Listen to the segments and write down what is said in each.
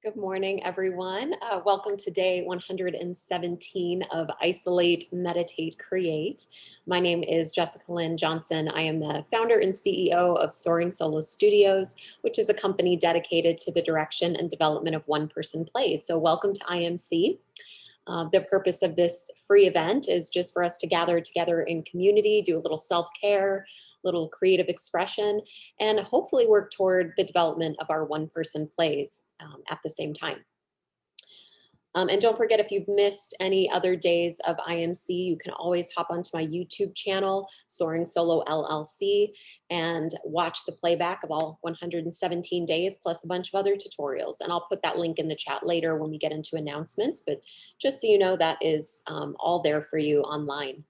Good morning, everyone. Welcome to day 117 of Isolate, Meditate, Create. My name is Jessica Lynn Johnson. I am the founder and CEO of Soaring Solo Studios, which is a company dedicated to the direction and development of one-person plays. So welcome to IMC. The purpose of this free event is just for us to gather together in community, do a little self-care, little creative expression, and hopefully work toward the development of our one-person plays at the same time. And don't forget, if you've missed any other days of IMC, you can always hop onto my YouTube channel, Soaring Solo LLC, and watch the playback of all 117 days, plus a bunch of other tutorials. And I'll put that link in the chat later when we get into announcements, but just so you know, that is all there for you online.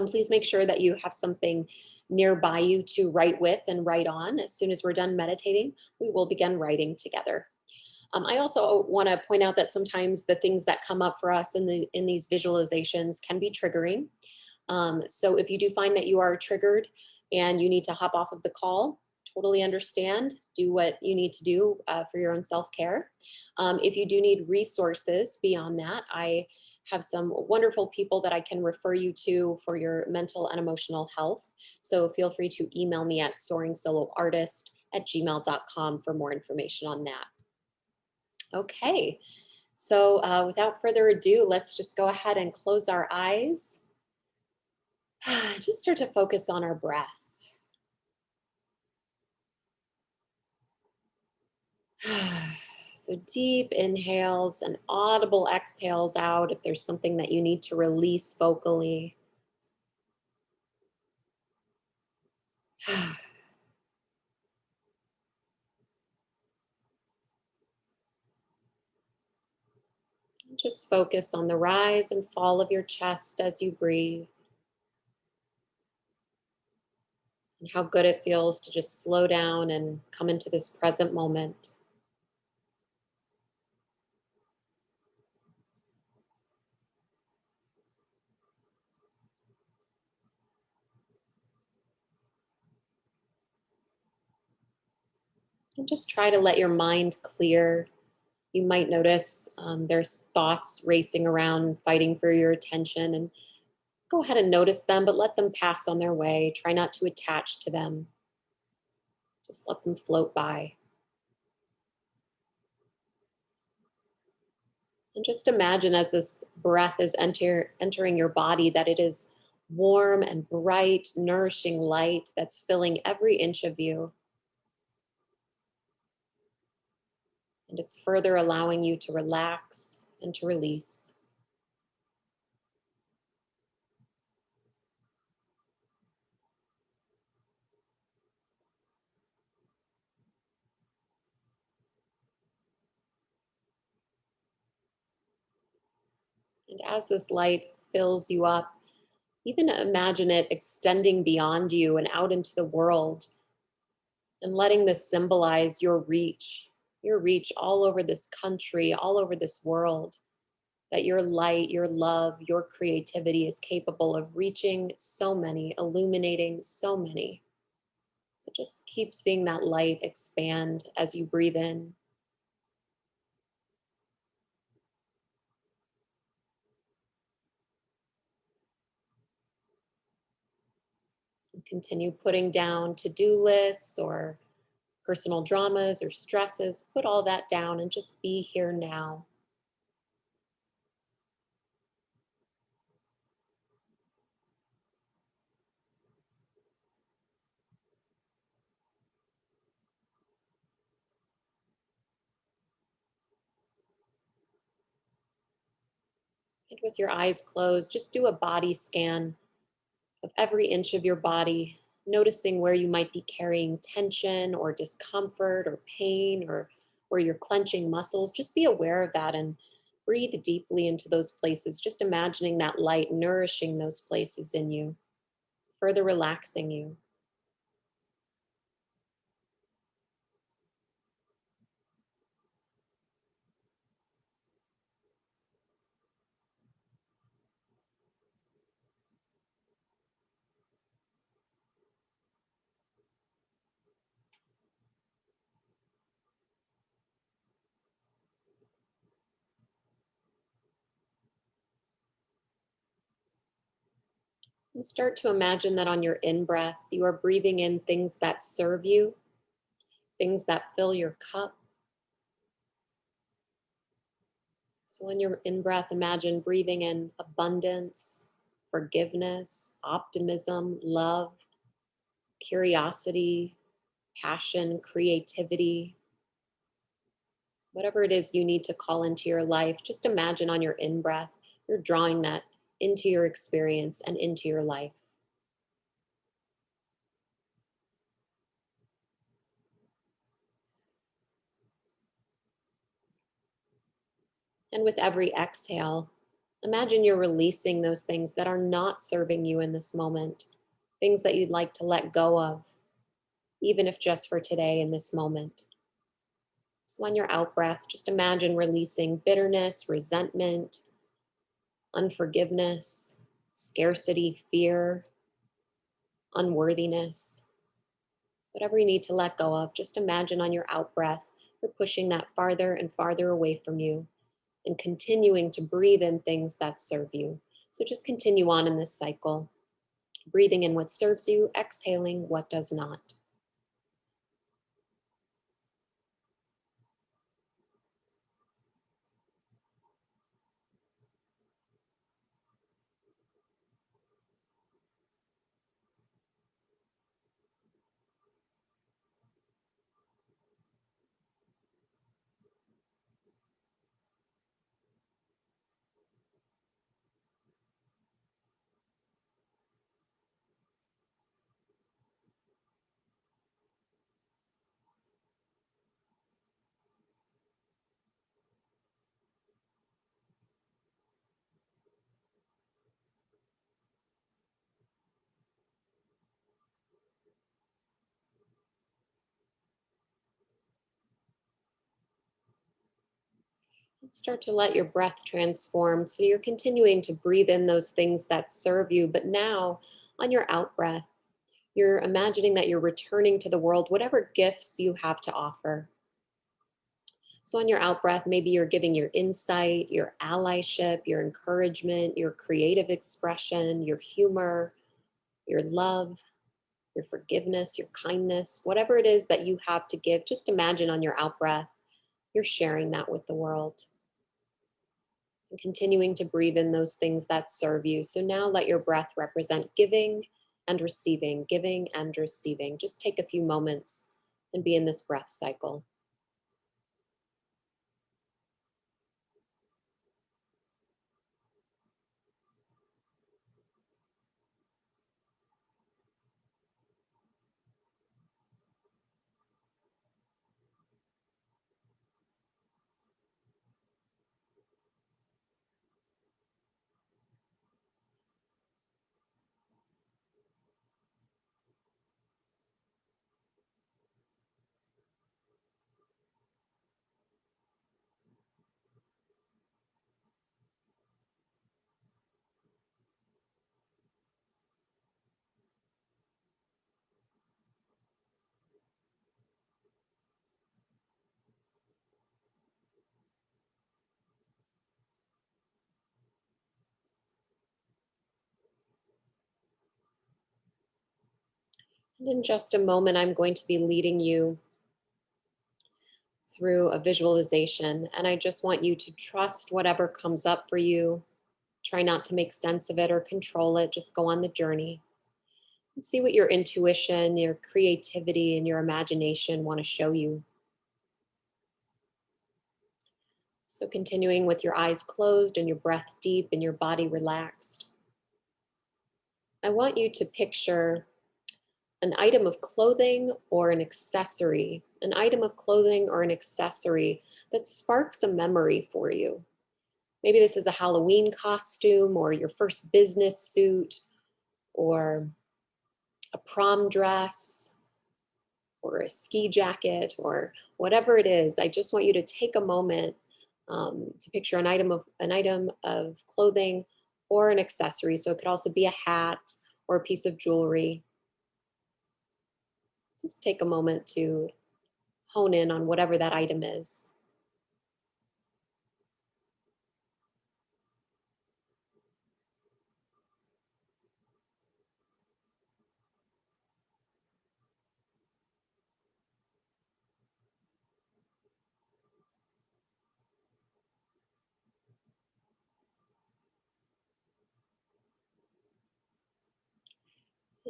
Please make sure that you have something nearby you to write with and write on. As soon as we're done meditating, we will begin writing together. I also want to point out that sometimes the things that come up for us in these visualizations can be triggering. So if you do find that you are triggered and you need to hop off of the call, totally understand. Do what you need to do for your own self-care. If you do need resources beyond that, I have some wonderful people that I can refer you to for your mental and emotional health. So feel free to email me at soaringsoloartist@gmail.com for more information on that. Okay, so without further ado, let's just go ahead and close our eyes. Just start to focus on our breath. So deep inhales and audible exhales out if there's something that you need to release vocally. Just focus on the rise and fall of your chest as you breathe, and how good it feels to just slow down and come into this present moment. And just try to let your mind clear. You might notice there's thoughts racing around, fighting for your attention, and go ahead and notice them, but let them pass on their way. Try not to attach to them. Just let them float by. And just imagine as this breath is entering your body that it is warm and bright, nourishing light that's filling every inch of you. And it's further allowing you to relax and to release. And as this light fills you up, even imagine it extending beyond you and out into the world, and letting this symbolize your reach all over this country, all over this world, that your light, your love, your creativity is capable of reaching so many, illuminating so many. So just keep seeing that light expand as you breathe in. And continue putting down to-do lists or personal dramas or stresses. Put all that down and just be here now. And with your eyes closed, just do a body scan of every inch of your body, noticing where you might be carrying tension or discomfort or pain, or where you're clenching muscles. Just be aware of that and breathe deeply into those places, just imagining that light nourishing those places in you, further relaxing you. And start to imagine that on your in breath, you are breathing in things that serve you, things that fill your cup. So, on your in breath, imagine breathing in abundance, forgiveness, optimism, love, curiosity, passion, creativity, whatever it is you need to call into your life. Just imagine on your in breath, you're drawing that into your experience and into your life. And with every exhale, imagine you're releasing those things that are not serving you in this moment, things that you'd like to let go of, even if just for today in this moment. So, on your out breath, just imagine releasing bitterness, resentment, unforgiveness, scarcity, fear, unworthiness, whatever you need to let go of. Just imagine on your out breath, you're pushing that farther and farther away from you and continuing to breathe in things that serve you. So, just continue on in this cycle, breathing in what serves you, exhaling what does not. Start to let your breath transform. So you're continuing to breathe in those things that serve you. But now, on your out breath, you're imagining that you're returning to the world whatever gifts you have to offer. So, on your out breath, maybe you're giving your insight, your allyship, your encouragement, your creative expression, your humor, your love, your forgiveness, your kindness, whatever it is that you have to give. Just imagine on your out breath, you're sharing that with the world and continuing to breathe in those things that serve you. So now let your breath represent giving and receiving, giving and receiving. Just take a few moments and be in this breath cycle. And in just a moment, I'm going to be leading you through a visualization. And I just want you to trust whatever comes up for you. Try not to make sense of it or control it. Just go on the journey and see what your intuition, your creativity, and your imagination want to show you. So, continuing with your eyes closed and your breath deep and your body relaxed, I want you to picture an item of clothing or an accessory, an item of clothing or an accessory that sparks a memory for you. Maybe this is a Halloween costume or your first business suit or a prom dress or a ski jacket or whatever it is. I just want you to take a moment to picture an item of clothing or an accessory. So it could also be a hat or a piece of jewelry. Just take a moment to hone in on whatever that item is.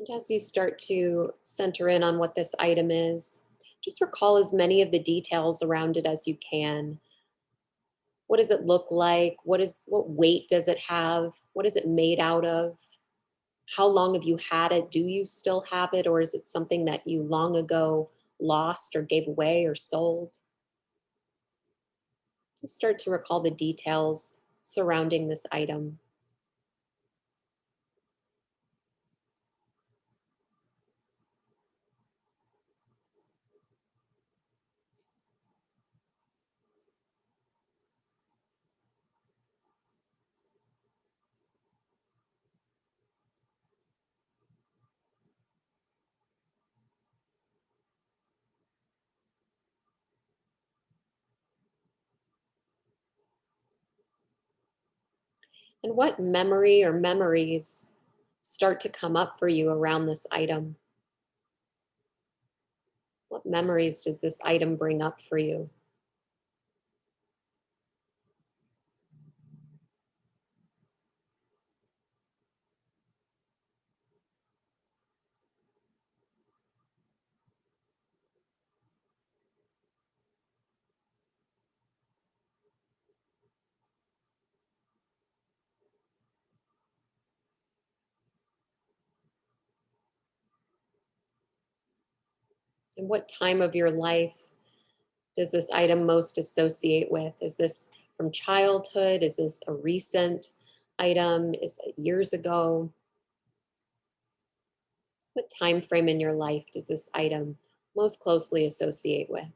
And as you start to center in on what this item is, just recall as many of the details around it as you can. What does it look like? What weight does it have? What is it made out of? How long have you had it? Do you still have it, or is it something that you long ago lost or gave away or sold? Just start to recall the details surrounding this item. And what memory or memories start to come up for you around this item? What memories does this item bring up for you? And what time of your life does this item most associate with? Is this from childhood? Is this a recent item? Is it years ago? What time frame in your life does this item most closely associate with?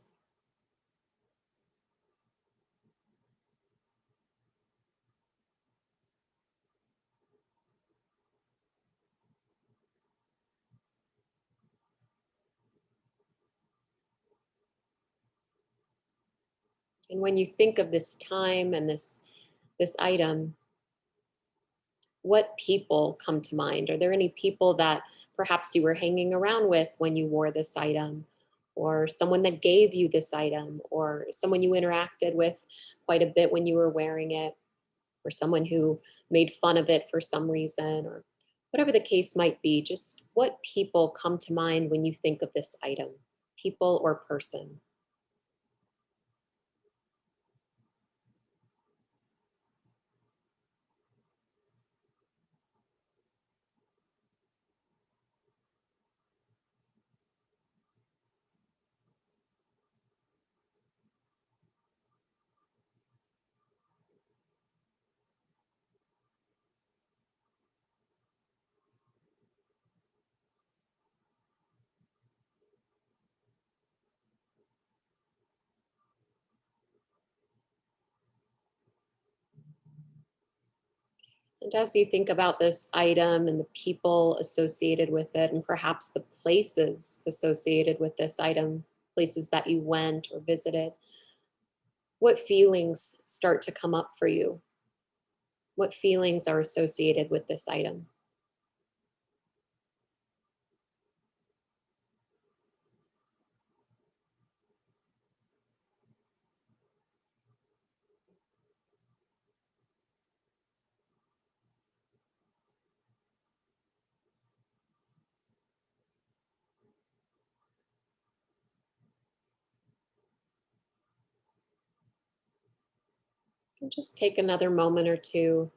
And when you think of this time and this item, what people come to mind? Are there any people that perhaps you were hanging around with when you wore this item, or someone that gave you this item, or someone you interacted with quite a bit when you were wearing it, or someone who made fun of it for some reason, or whatever the case might be? Just what people come to mind when you think of this item, people or person? And as you think about this item and the people associated with it, and perhaps the places associated with this item, places that you went or visited, what feelings start to come up for you? What feelings are associated with this item? And just take another moment or two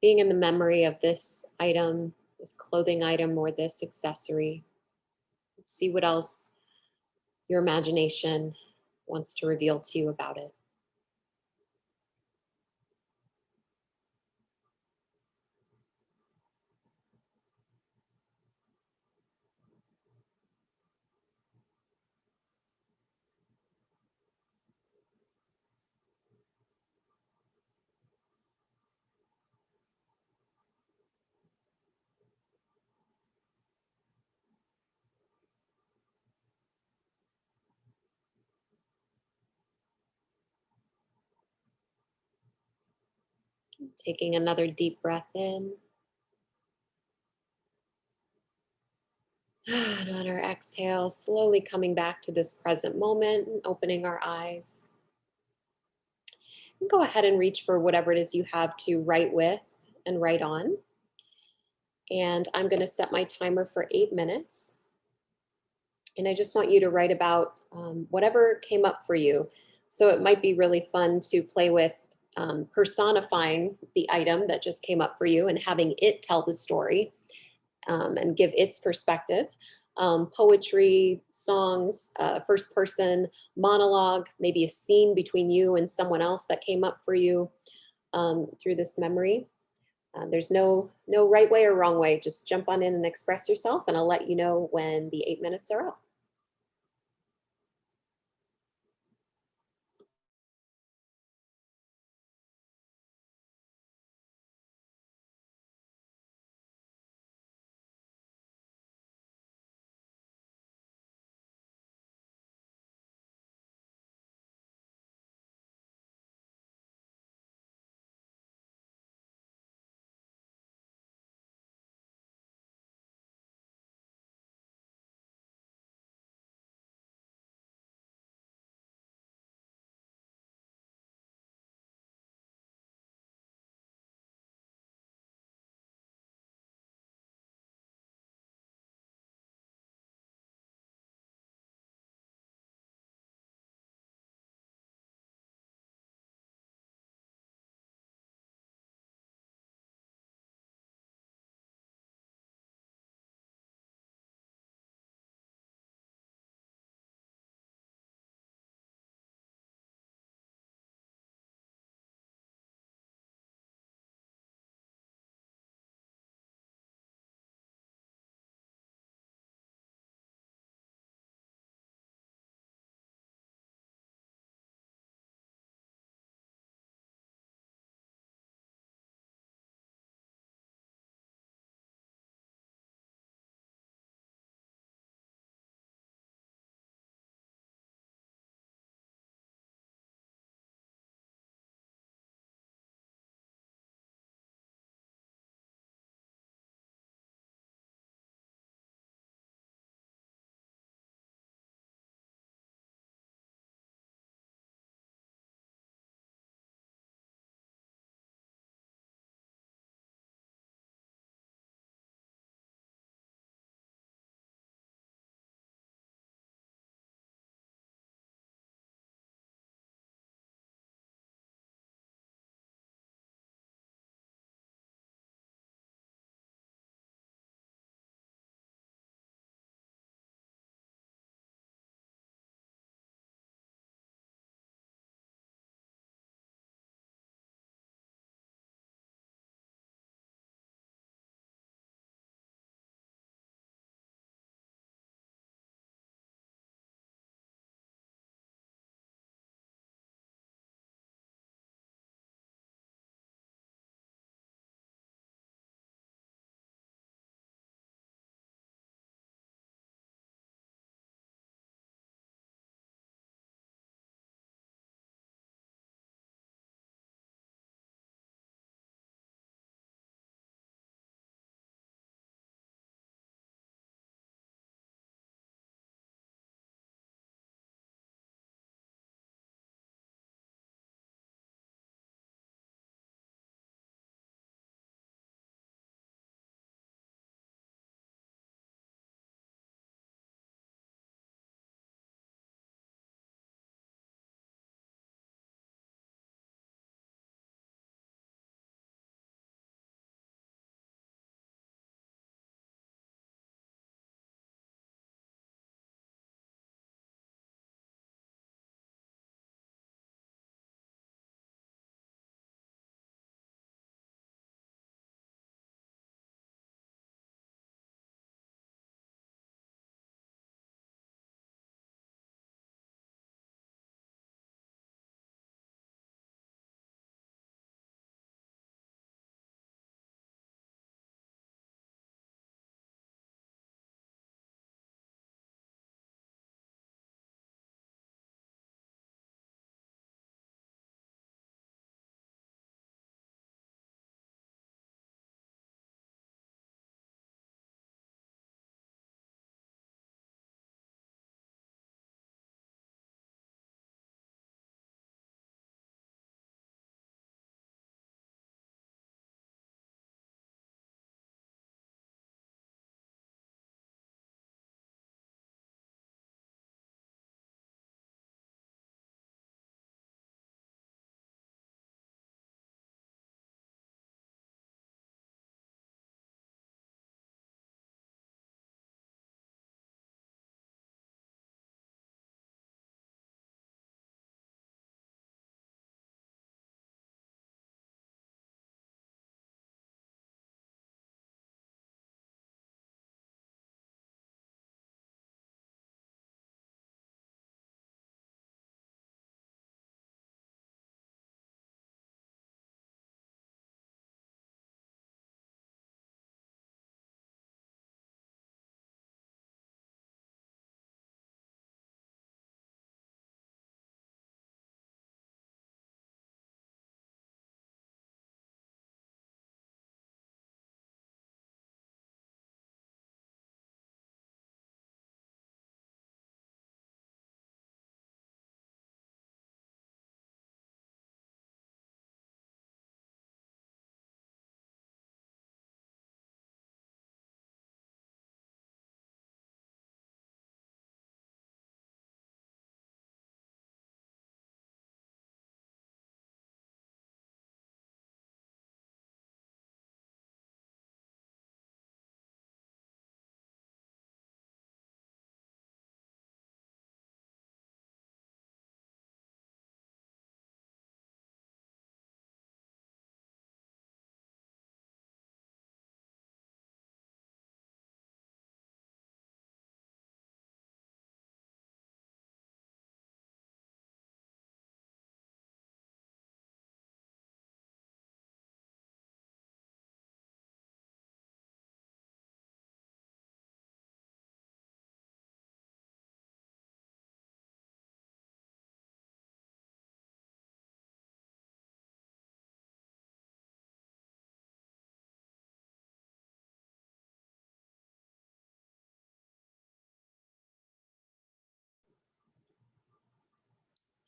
being in the memory of this item, this clothing item, or this accessory. See what else your imagination wants to reveal to you about it. Taking another deep breath in. And on our exhale, slowly coming back to this present moment and opening our eyes. And go ahead and reach for whatever it is you have to write with and write on. And I'm going to set my timer for 8 minutes. And I just want you to write about whatever came up for you. So it might be really fun to play with personifying the item that just came up for you and having it tell the story and give its perspective. Poetry, songs, first person monologue, maybe a scene between you and someone else that came up for you through this memory. There's no right way or wrong way. Just jump on in and express yourself, and I'll let you know when the 8 minutes are up.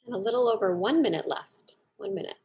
And a little over 1 minute left. 1 minute.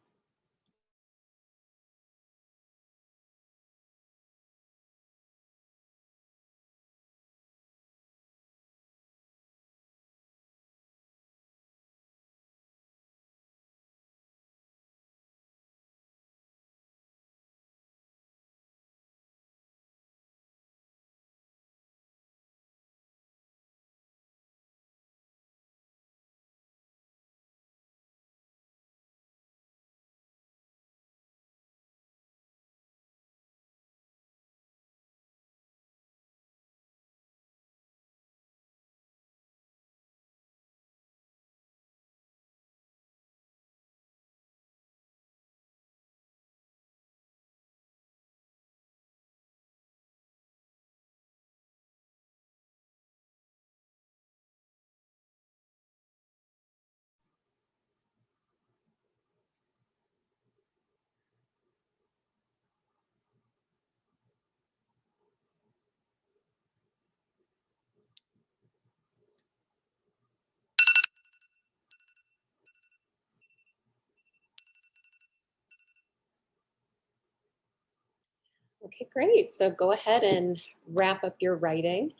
Okay, great. So go ahead and wrap up your writing.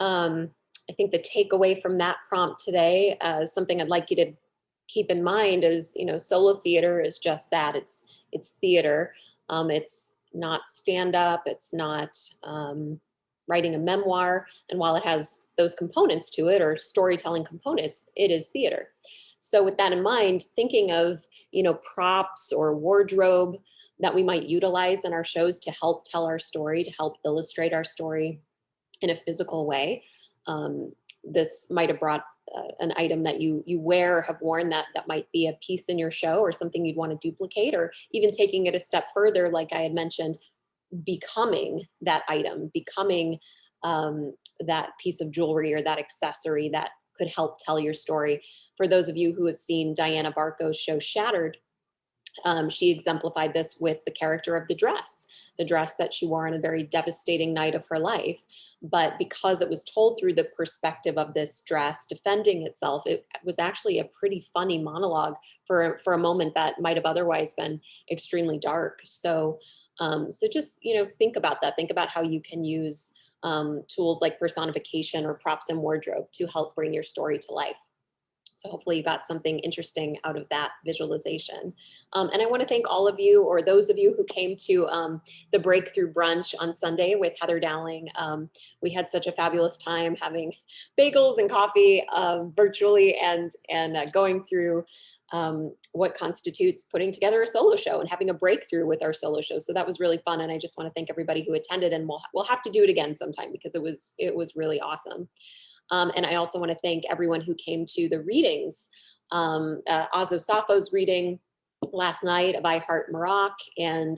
Um, I think the takeaway from that prompt today, something I'd like you to keep in mind is, solo theater is just that. It's theater. It's not stand up. It's not writing a memoir. And while it has those components to it, or storytelling components, it is theater. So with that in mind, thinking of props or wardrobe that we might utilize in our shows to help tell our story, to help illustrate our story in a physical way. Um, this might have brought an item that you wear or have worn that might be a piece in your show or something you'd want to duplicate, or even taking it a step further, like I had mentioned, becoming that item, becoming that piece of jewelry or that accessory that could help tell your story. For those of you who have seen Diana Barco's show Shattered, she exemplified this with the character of the dress that she wore on a very devastating night of her life. But because it was told through the perspective of this dress defending itself, it was actually a pretty funny monologue for a moment that might have otherwise been extremely dark. So just think about that. Think about how you can use tools like personification or props and wardrobe to help bring your story to life. So hopefully you got something interesting out of that visualization. And I want to thank all of you, or those of you who came to the breakthrough brunch on Sunday with Heather Dowling. We had such a fabulous time having bagels and coffee virtually, and going through what constitutes putting together a solo show and having a breakthrough with our solo show. So that was really fun, and I just want to thank everybody who attended. And we'll have to do it again sometime because it was really awesome. And I also want to thank everyone who came to the readings. Azo Safo's reading last night of I Heart Maroc, and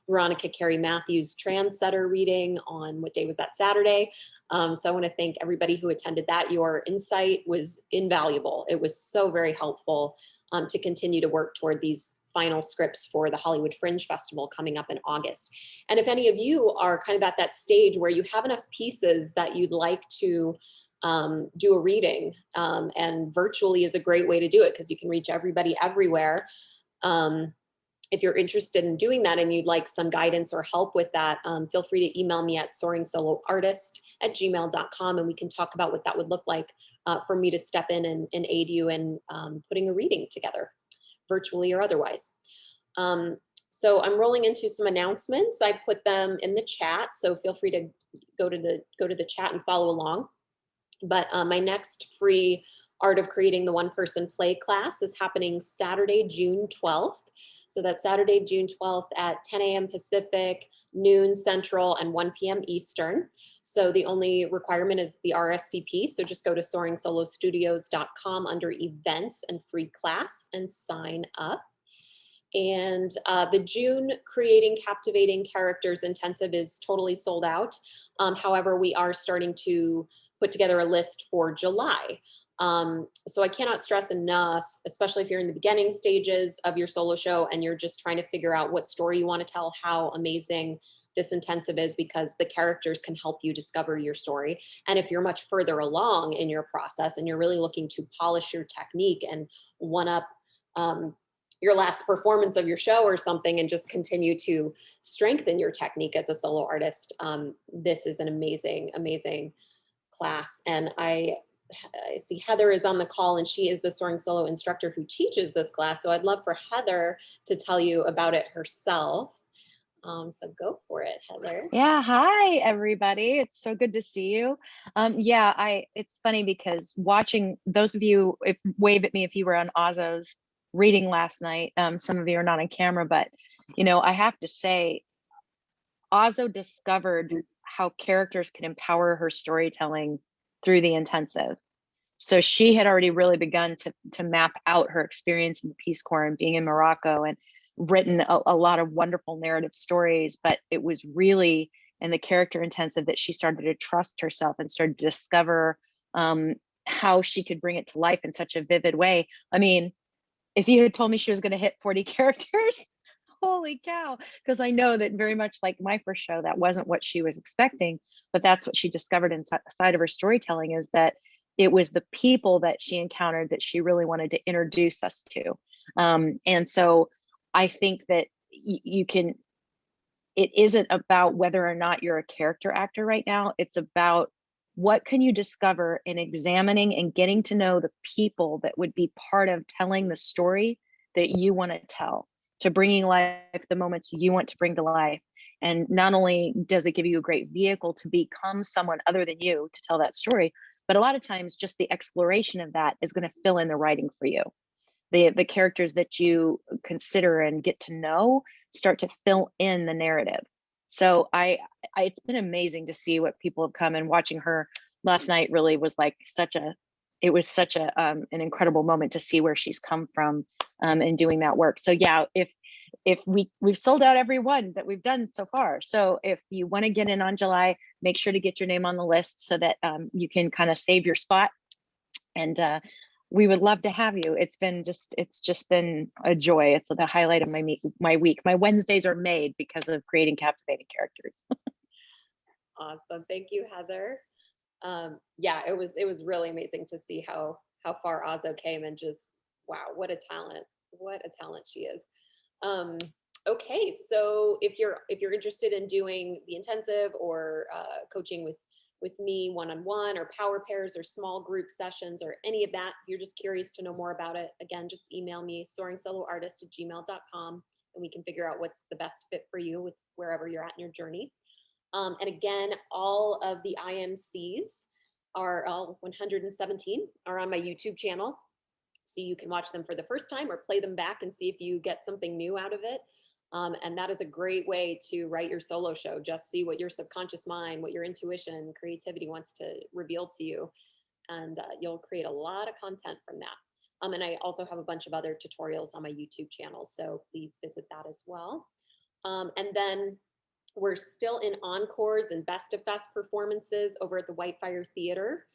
Veronica Carey Matthews' Trendsetter reading on, what day was that? Saturday. So I want to thank everybody who attended that. Your insight was invaluable. It was so very helpful to continue to work toward these final scripts for the Hollywood Fringe Festival coming up in August. And if any of you are kind of at that stage where you have enough pieces that you'd like to do a reading, and virtually is a great way to do it because you can reach everybody everywhere. If you're interested in doing that and you'd like some guidance or help with that, feel free to email me at soringsoloartist@gmail.com, and we can talk about what that would look like for me to step in and aid you in putting a reading together, virtually or otherwise. So I'm rolling into some announcements. I put them in the chat, so feel free to go to the chat and follow along. But my next free Art of Creating the One-Person Play class is happening Saturday, June 12th. So that's Saturday, June 12th at 10 a.m. Pacific, noon Central, and 1 p.m. Eastern. So the only requirement is the RSVP. So just go to SoaringSoloStudios.com under events and free class and sign up. And the June Creating Captivating Characters Intensive is totally sold out. However, we are starting to put together a list for July. So I cannot stress enough, especially if you're in the beginning stages of your solo show and you're just trying to figure out what story you want to tell, how amazing this intensive is because the characters can help you discover your story. And if you're much further along in your process and you're really looking to polish your technique and one up your last performance of your show or something and just continue to strengthen your technique as a solo artist, this is an amazing, amazing class. And I see Heather is on the call, and she is the soaring solo instructor who teaches this class. So I'd love for Heather to tell you about it herself. So go for it, Heather. Yeah, hi everybody. It's so good to see you. It's funny because watching those of you, wave at me if you were on Ozzo's reading last night. Some of you are not on camera, but I have to say, Ozzo discovered how characters can empower her storytelling through the intensive. So she had already really begun to map out her experience in the Peace Corps and being in Morocco, and written a lot of wonderful narrative stories. But it was really in the character intensive that she started to trust herself and started to discover how she could bring it to life in such a vivid way. I mean, if you had told me she was going to hit 40 characters, holy cow, because I know that very much like my first show, that wasn't what she was expecting, but that's what she discovered inside of her storytelling, is that it was the people that she encountered that she really wanted to introduce us to. And so I think that it isn't about whether or not you're a character actor right now. It's about what can you discover in examining and getting to know the people that would be part of telling the story that you want to tell, to bringing life the moments you want to bring to life. And not only does it give you a great vehicle to become someone other than you to tell that story, but a lot of times just the exploration of that is going to fill in the writing for you. The characters that you consider and get to know start to fill in the narrative. So it's been amazing to see what people have come, and watching her last night really was like such an incredible moment to see where she's come from in doing that work. So yeah, if we've sold out every one that we've done so far. So if you want to get in on July, make sure to get your name on the list so that you can kind of save your spot. And we would love to have you. It's just been a joy. It's the highlight of my week. My Wednesdays are made because of creating captivating characters. Awesome. Thank you, Heather. Yeah, it was really amazing to see how far Ozzo came, and just, wow, what a talent she is. Okay, so if you're interested in doing the intensive or coaching with me one-on-one, or power pairs, or small group sessions, or any of that, if you're just curious to know more about it, again, just email me, soaringsoloartist@gmail.com, and we can figure out what's the best fit for you with wherever you're at in your journey. And again, all of the IMCs all 117 are on my YouTube channel. So you can watch them for the first time or play them back and see if you get something new out of it. And that is a great way to write your solo show. Just see what your subconscious mind, what your intuition, creativity wants to reveal to you. And you'll create a lot of content from that. And I also have a bunch of other tutorials on my YouTube channel, so please visit that as well. And then we're still in encores and best of fest performances over at the Whitefire Theater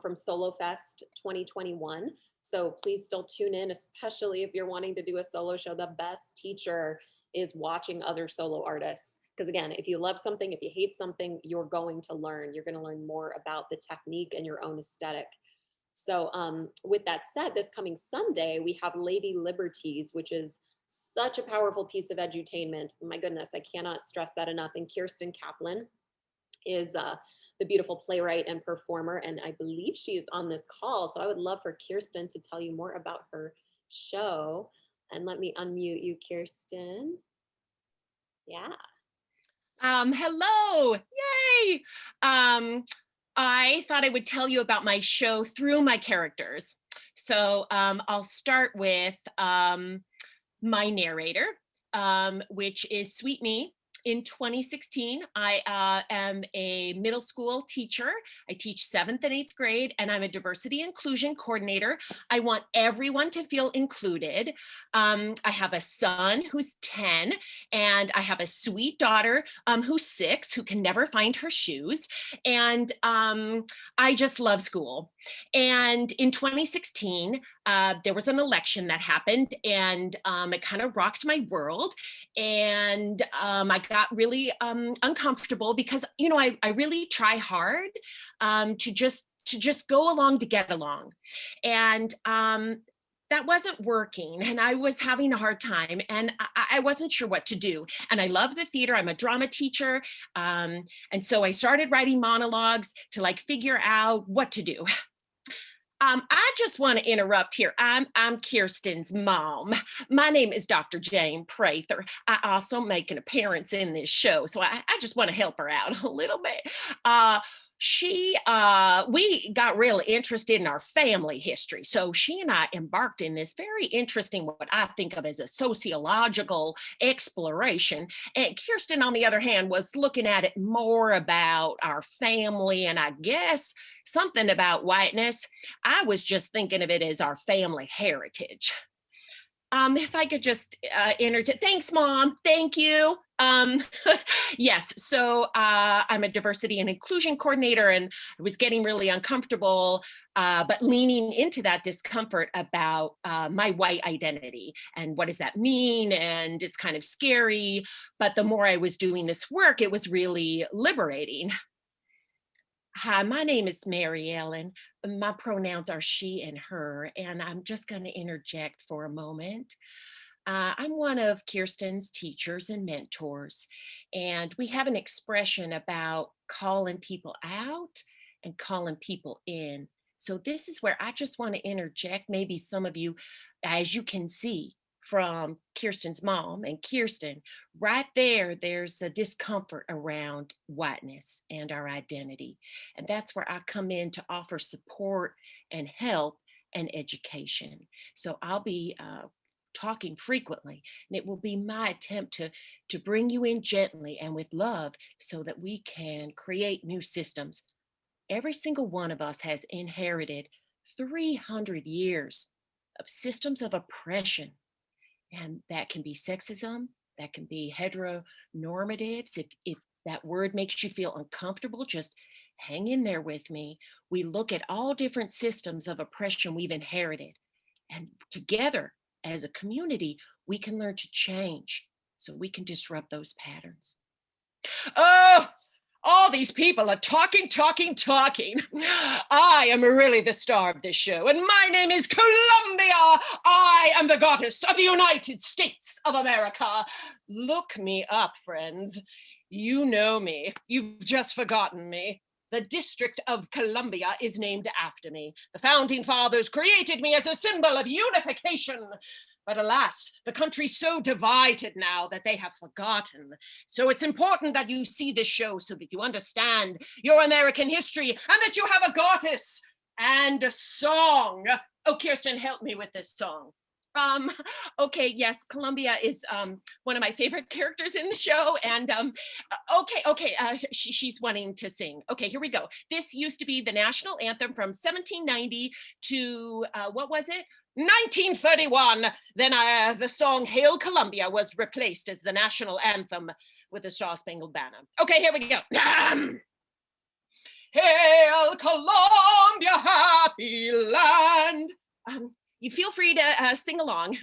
from Solo Fest 2021. So please still tune in, especially if you're wanting to do a solo show. The best teacher is watching other solo artists. Because again, if you love something, if you hate something, you're going to learn. You're going to learn more about the technique and your own aesthetic. So with that said, this coming Sunday, we have Lady Liberties, which is such a powerful piece of edutainment. My goodness, I cannot stress that enough. And Kirsten Kaplan is the beautiful playwright and performer, and I believe she is on this call. So I would love for Kirsten to tell you more about her show. And let me unmute you, Kirsten. Yeah. Hello, yay. I thought I would tell you about my show through my characters. So I'll start with my narrator, which is Sweet Me. In 2016, I am a middle school teacher. I teach 7th and 8th grade, and I'm a diversity inclusion coordinator. I want everyone to feel included. I have a son who's 10, and I have a sweet daughter who's 6, who can never find her shoes. And I just love school. And in 2016, there was an election that happened, and it kind of rocked my world. And I got really uncomfortable because, you know, I really try hard to just go along to get along. And that wasn't working, and I was having a hard time, and I wasn't sure what to do. And I love the theater. I'm a drama teacher. And so I started writing monologues to like figure out what to do. I just want to interrupt here. I'm Kirsten's mom. My name is Dr. Jane Prather. I also make an appearance in this show, so I just want to help her out a little bit. We got real interested in our family history. So she and I embarked in this very interesting, what I think of as a sociological exploration. And Kirsten, on the other hand, was looking at it more about our family and I guess something about whiteness. I was just thinking of it as our family heritage. If I could just thanks, Mom. Thank you. Yes, so I'm a diversity and inclusion coordinator, and I was getting really uncomfortable, but leaning into that discomfort about my white identity and what does that mean? And it's kind of scary, but the more I was doing this work, it was really liberating. Hi, my name is Mary Ellen. My pronouns are she and her, and I'm just going to interject for a moment. I'm one of Kirsten's teachers and mentors, and we have an expression about calling people out and calling people in. So this is where I just want to interject. Maybe some of you, as you can see from Kirsten's mom and Kirsten, right there, there's a discomfort around whiteness and our identity. And that's where I come in to offer support and help and education. So I'll be talking frequently, and it will be my attempt to bring you in gently and with love so that we can create new systems. Every single one of us has inherited 300 years of systems of oppression, and that can be sexism, that can be heteronormatives. If that word makes you feel uncomfortable, just hang in there with me. We look at all different systems of oppression we've inherited, and together as a community, we can learn to change so we can disrupt those patterns. Oh, all these people are talking. I am really the star of this show, and my name is Columbia. I am the goddess of the United States of America. Look me up, friends. You know me. You've just forgotten me. The District of Columbia is named after me. The founding fathers created me as a symbol of unification. But alas, the country's so divided now that they have forgotten. So it's important that you see this show so that you understand your American history and that you have a goddess and a song. Oh, Kirsten, help me with this song. Okay, yes, Columbia is one of my favorite characters in the show, and she's wanting to sing. Okay, here we go. This used to be the national anthem from 1790 to what was it? 1931. Then the song Hail Columbia was replaced as the national anthem with the Star Spangled Banner. Okay, here we go. Hail Columbia, happy land. You feel free to sing along.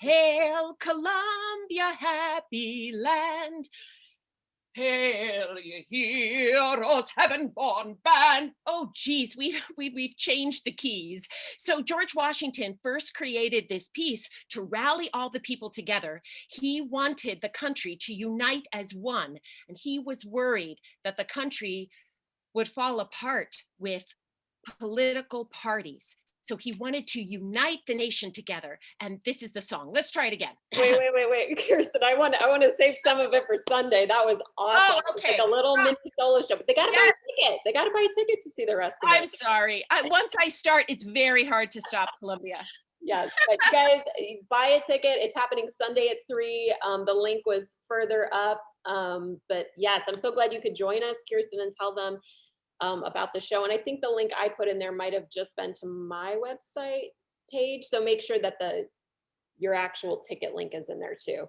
Hail Columbia, happy land. Hail ye heroes, heaven-born band. Oh, geez, we've changed the keys. So George Washington first created this piece to rally all the people together. He wanted the country to unite as one, and he was worried that the country would fall apart with political parties. So he wanted to unite the nation together. And this is the song. Let's try it again. Wait, Kirsten, I want to save some of it for Sunday. That was awesome. Oh, okay. Like a little mini solo show, but they got to buy a ticket. They got to buy a ticket to see the rest of it. I'm sorry. Once I start, it's very hard to stop, Columbia. Yes, but you guys buy a ticket. It's happening Sunday at 3. The link was further up. But yes, I'm so glad you could join us, Kirsten, and tell them about the show. And I think the link I put in there might have just been to my website page. So make sure that your actual ticket link is in there too.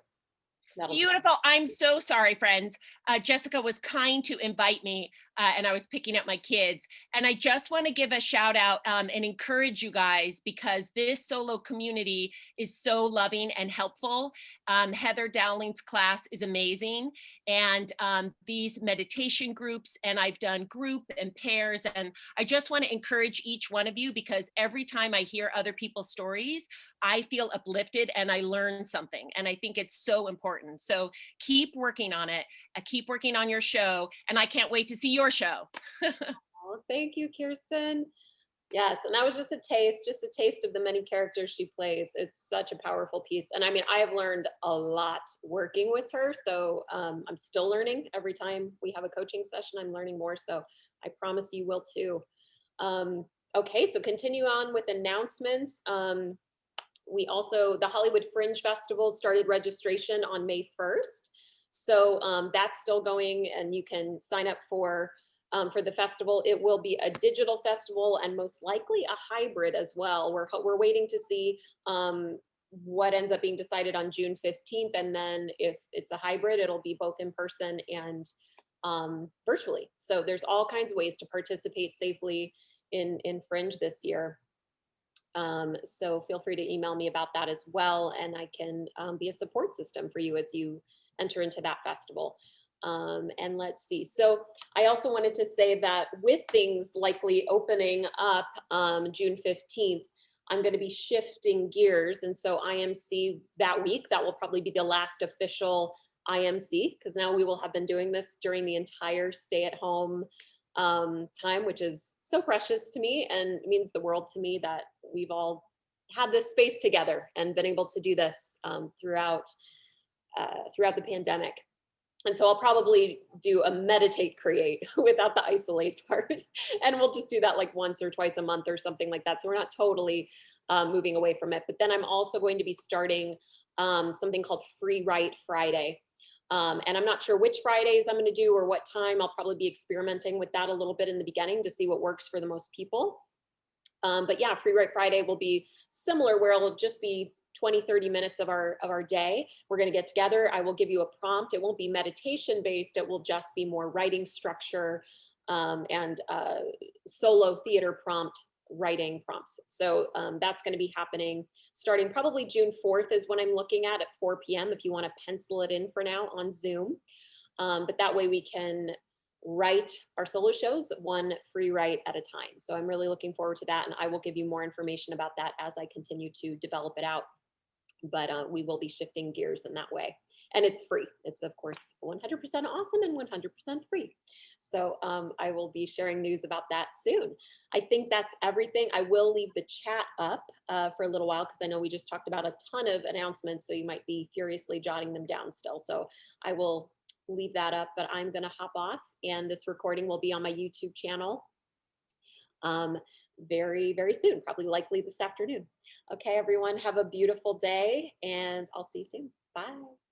Beautiful. I'm so sorry, friends. Jessica was kind to invite me and I was picking up my kids. And I just want to give a shout out and encourage you guys, because this solo community is so loving and helpful. Heather Dowling's class is amazing. And these meditation groups, and I've done group and pairs. And I just want to encourage each one of you, because every time I hear other people's stories, I feel uplifted and I learn something. And I think it's so important. So keep working on it. Keep working on your show. And I can't wait to see your show. Oh, thank you, Kirsten. Yes, and that was just a taste of the many characters she plays. It's such a powerful piece. And I mean, I have learned a lot working with her. So I'm still learning every time we have a coaching session. I'm learning more. So I promise you will too. Okay, so continue on with announcements. We also, the Hollywood Fringe Festival started registration on May 1st. So that's still going, and you can sign up for the festival. It will be a digital festival and most likely a hybrid as well. We're waiting to see what ends up being decided on June 15th. And then if it's a hybrid, it'll be both in person and virtually. So there's all kinds of ways to participate safely in Fringe this year. So feel free to email me about that as well. And I can be a support system for you as you enter into that festival. And let's see. So I also wanted to say that with things likely opening up June 15th, I'm going to be shifting gears. And so IMC that week, that will probably be the last official IMC, because now we will have been doing this during the entire stay-at-home time, which is so precious to me and means the world to me that we've all had this space together and been able to do this throughout the pandemic. And so I'll probably do a meditate create without the isolate part. And we'll just do that like once or twice a month or something like that. So we're not totally moving away from it. But then I'm also going to be starting something called Free Write Friday. And I'm not sure which Fridays I'm going to do or what time. I'll probably be experimenting with that a little bit in the beginning to see what works for the most people. But yeah, Free Write Friday will be similar, where it'll just be 20-30 minutes of our day. We're going to get together. I will give you a prompt. It won't be meditation based. It will just be more writing structure and solo theater prompt writing prompts. So that's going to be happening starting probably June 4th is when I'm looking at 4 p.m. if you want to pencil it in for now on Zoom. But that way we can write our solo shows one free write at a time. So I'm really looking forward to that. And I will give you more information about that as I continue to develop it out. But we will be shifting gears in that way. And it's free. It's of course 100% awesome and 100% free. So I will be sharing news about that soon. I think that's everything. I will leave the chat up for a little while because I know we just talked about a ton of announcements. So you might be furiously jotting them down still. So I will leave that up, but I'm going to hop off, and this recording will be on my YouTube channel very, very soon, probably likely this afternoon. Okay, everyone, have a beautiful day, and I'll see you soon. Bye.